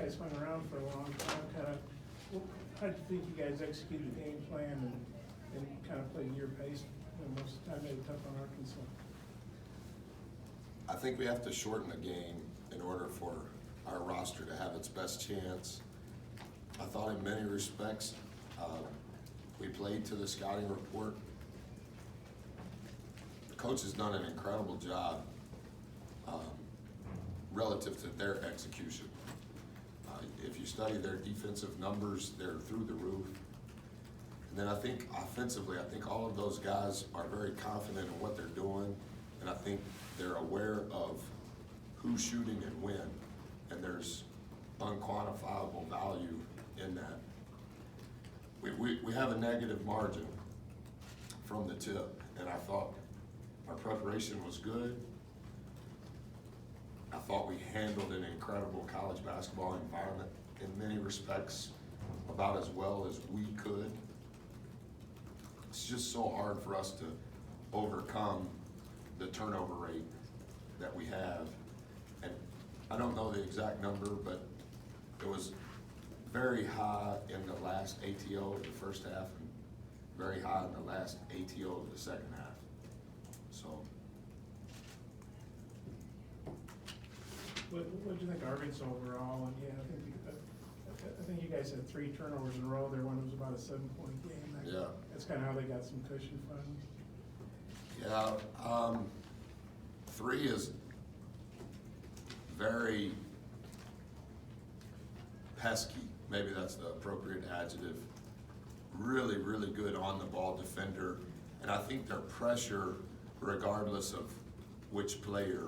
guys hung around for a long time, how do you think you guys executed the game plan and kind of played your pace? Most of the time, made it tough on Arkansas. I think we have to shorten the game in order for our roster to have its best chance. I thought in many respects, we played to the scouting report. The coach has done an incredible job relative to their execution. If you study their defensive numbers, they're through the roof. And then I think offensively, I think all of those guys are very confident in what they're doing, and I think they're aware of who's shooting and when, and there's unquantifiable value in that. We have a negative margin from the tip, and I thought our preparation was good. I thought we handled an incredible college basketball environment in many respects about as well as we could. It's just so hard for us to overcome the turnover rate that we have. And I don't know the exact number, but it was very high in the last ATO of the first half and very high in the last ATO of the second half. So. What do you think Arkansas overall? And yeah, I think you guys had 3 turnovers in a row. Their one was about a 7-point game. Yeah. That's kind of how they got some cushion from. Yeah, 3 is very pesky. Maybe that's the appropriate adjective. Really, really good on the ball defender. And I think their pressure, regardless of which player,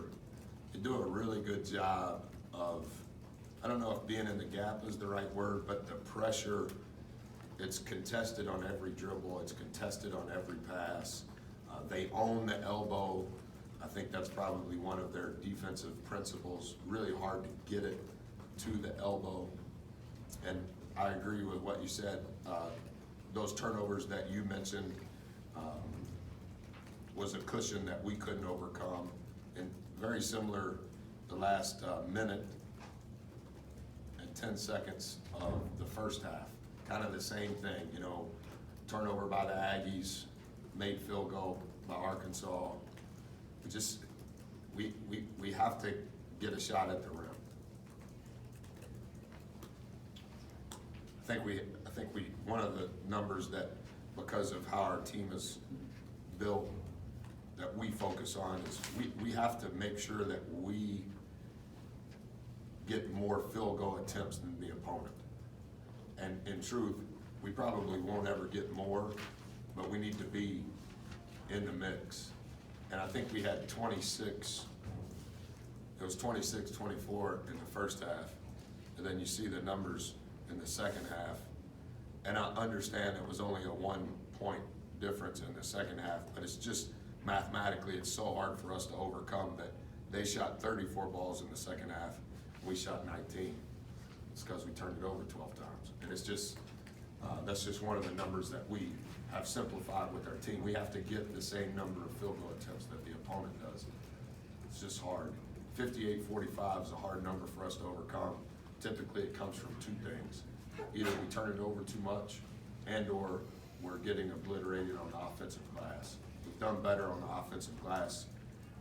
they do a really good job of, I don't know if being in the gap is the right word, but the pressure, it's contested on every dribble, it's contested on every pass. They own the elbow. I think that's probably one of their defensive principles, really hard to get it to the elbow. And I agree with what you said. Those turnovers that you mentioned was a cushion that we couldn't overcome. And very similar, the last minute and 10 seconds of the first half. Kind of the same thing, you know, turnover by the Aggies, made field goal by Arkansas. We have to get a shot at the rim. I think we one of the numbers that, because of how our team is built, that we focus on is we have to make sure that we get more field goal attempts than the opponent. And in truth, we probably won't ever get more, but we need to be in the mix. And I think we had 26, it was 26-24 in the first half. And then you see the numbers in the second half. And I understand it was only a 1-point difference in the second half, but it's just mathematically, it's so hard for us to overcome that they shot 34 balls in the second half, we shot 19. It's because we turned it over 12 times. And it's just, that's just one of the numbers that we have simplified with our team. We have to get the same number of field goal attempts that the opponent does. It's just hard. 58-45 is a hard number for us to overcome. Typically, it comes from 2 things. Either we turn it over too much and or we're getting obliterated on the offensive glass. We've done better on the offensive glass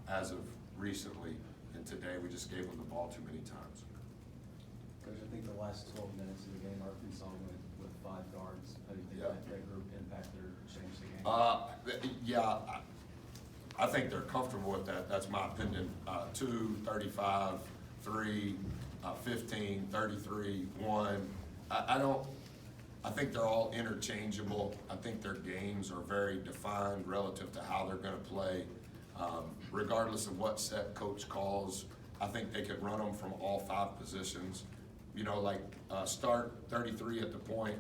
as of recently, and today we just gave them the ball too many times. Coach, I think the last 12 minutes of the game, Arkansas went with 5 guards. How do you think that group impacted or changed the game? Yeah, I think they're comfortable with that. That's my opinion. 2, 35, 3, 15, 33, 1. I think they're all interchangeable. I think their games are very defined relative to how they're going to play. Regardless of what set coach calls, I think they could run them from all 5 positions. You know, like start 33 at the point,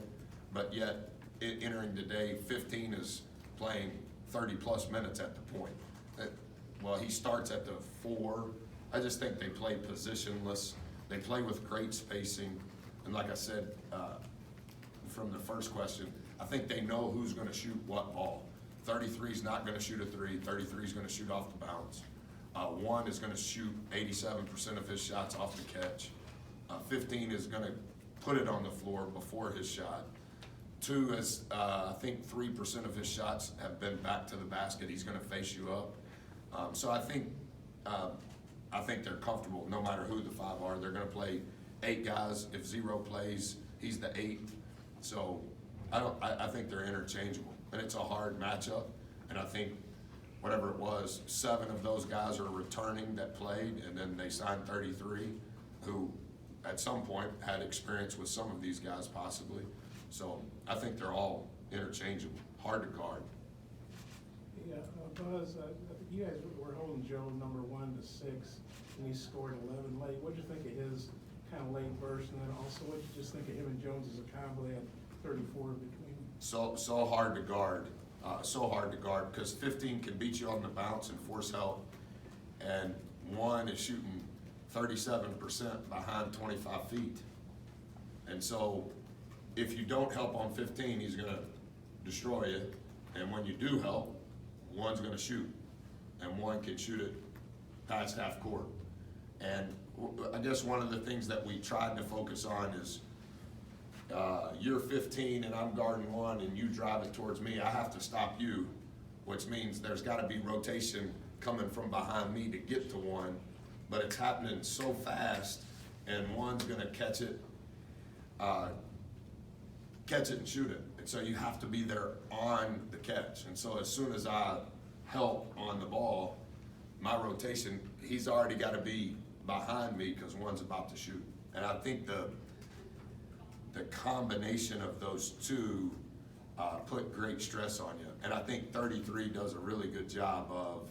but yet entering the day, 15 is playing 30+ minutes at the point. Well, he starts at the 4. I just think they play positionless. They play with great spacing. And like I said, from the first question, I think they know who's going to shoot what ball. 33 is not going to shoot a 3. 33 is going to shoot off the bounce. 1 is going to shoot 87% of his shots off the catch. 15 is gonna put it on the floor before his shot. 2 is, I think 3% of his shots have been back to the basket. He's gonna face you up. So I think they're comfortable, no matter who the 5 are. They're gonna play 8 guys. If 0 plays, he's the 8. So I think they're interchangeable, and it's a hard matchup. And I think whatever it was, 7 of those guys are returning that played, and then they signed 33, who at some point had experience with some of these guys possibly. So I think they're all interchangeable, hard to guard. Yeah, Buzz, you guys were holding Joe number 1 to 6, and he scored 11 late. What'd you think of his kind of late burst, and then also what'd you just think of him and Jones as a combo? They had 34 between them. So hard to guard, because 15 can beat you on the bounce and force help, and 1 is shooting 37% behind 25 feet. And so if you don't help on 15, he's gonna destroy you, and when you do help, 1's gonna shoot, and 1 can shoot it past half court. And I guess one of the things that we tried to focus on is, you're 15 and I'm guarding 1 and you drive it towards me, I have to stop you, which means there's gotta be rotation coming from behind me to get to 1, but it's happening so fast, and 1's gonna catch it and shoot it. And so you have to be there on the catch. And so as soon as I help on the ball, my rotation, he's already gotta be behind me because 1's about to shoot. And I think the combination of those 2 put great stress on you. And I think 33 does a really good job of,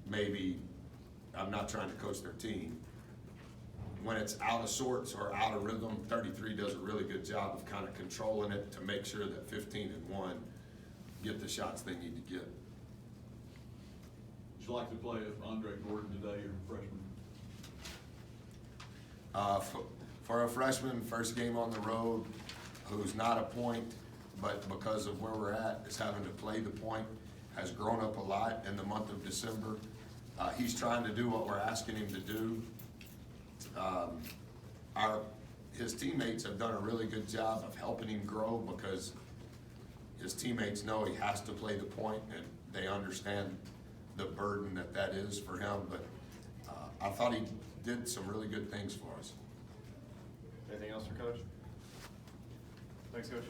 maybe, I'm not trying to coach their team, when it's out of sorts or out of rhythm, 33 does a really good job of kind of controlling it to make sure that 15 and 1 get the shots they need to get. Would you like to play Andre Gordon today, your freshman? For a freshman, first game on the road, who's not a point, but because of where we're at, is having to play the point, has grown up a lot in the month of December. He's trying to do what we're asking him to do. His teammates have done a really good job of helping him grow, because his teammates know he has to play the point, and they understand the burden that is for him. But I thought he did some really good things for us. Anything else for Coach? Thanks, Coach.